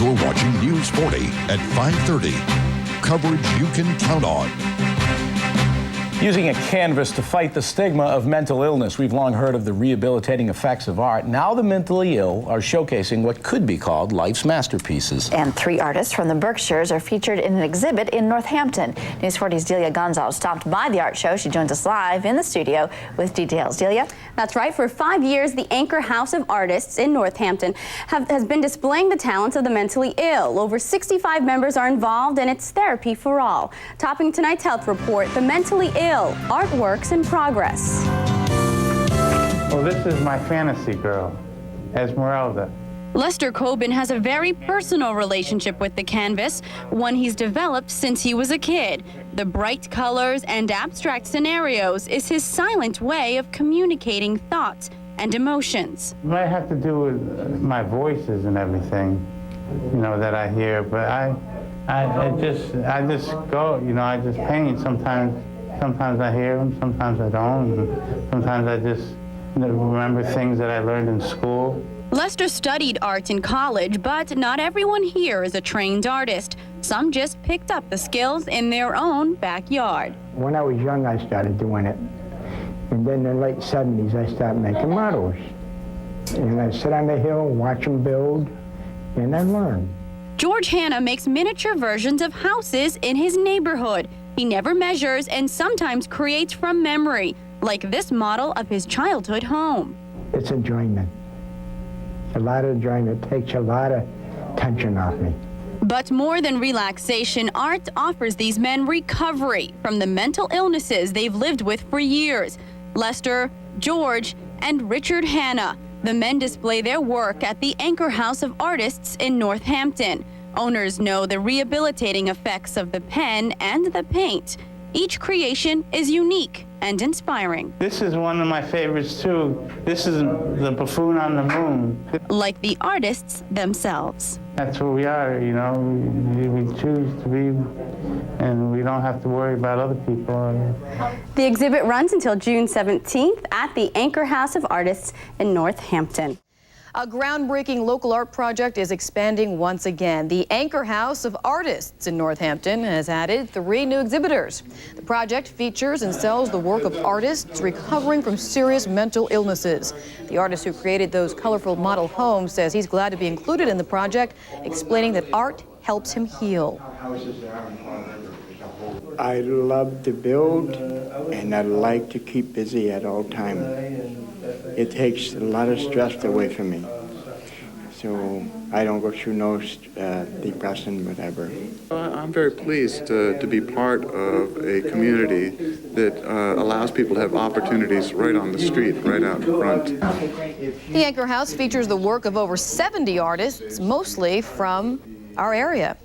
You're watching News 40 at 5:30. Coverage you can count on. Using a canvas to fight the stigma of mental illness. We've long heard of the rehabilitating effects of art. Now the mentally ill are showcasing what could be called life's masterpieces. And 3 artists from the Berkshires are featured in an exhibit in Northampton. News 40's Delia Gonzalez stopped by the art show. She joins us live in the studio with details. Delia? That's right. For 5 years, the Anchor House of Artists in Northampton has been displaying the talents of the mentally ill. Over 65 members are involved, and it's therapy for all. Topping tonight's health report, the mentally ill, artworks in progress. Well, this is my fantasy girl, Esmeralda. Lester Coben has a very personal relationship with the canvas, one he's developed since he was a kid. The bright colors and abstract scenarios is his silent way of communicating thoughts and emotions. It might have to do with my voices and everything, that I hear, but I just go, I just paint. Sometimes I hear them, sometimes I don't, and sometimes I just remember things that I learned in school. Lester studied art in college, but not everyone here is a trained artist. Some just picked up the skills in their own backyard. When I was young, I started doing it. And then in the late 70s, I started making models. And I sit on the hill, watch them build, and I learn. George Hanna makes miniature versions of houses in his neighborhood. He never measures and sometimes creates from memory, like this model of his childhood home. It's enjoyment. A lot of enjoyment. It takes a lot of tension off me. But more than relaxation, art offers these men recovery from the mental illnesses they've lived with for years. Lester, George, and Richard Hanna. The men display their work at the Anchor House of Artists in Northampton. Owners know the rehabilitating effects of the pen and the paint. Each creation is unique and inspiring. This is one of my favorites, too. This is the buffoon on the moon. Like the artists themselves. That's who we are, We choose to be, and we don't have to worry about other people. The exhibit runs until June 17th at the Anchor House of Artists in Northampton. A groundbreaking local art project is expanding once again. The Anchor House of Artists in Northampton has added 3 new exhibitors. The project features and sells the work of artists recovering from serious mental illnesses. The artist who created those colorful model homes says he's glad to be included in the project, explaining that art helps him heal. I love to build, and I like to keep busy at all times. It takes a lot of stress away from me, so I don't go through no depression, whatever. I'm very pleased to be part of a community that allows people to have opportunities right on the street, right out in front. The Anchor House features the work of over 70 artists, mostly from our area.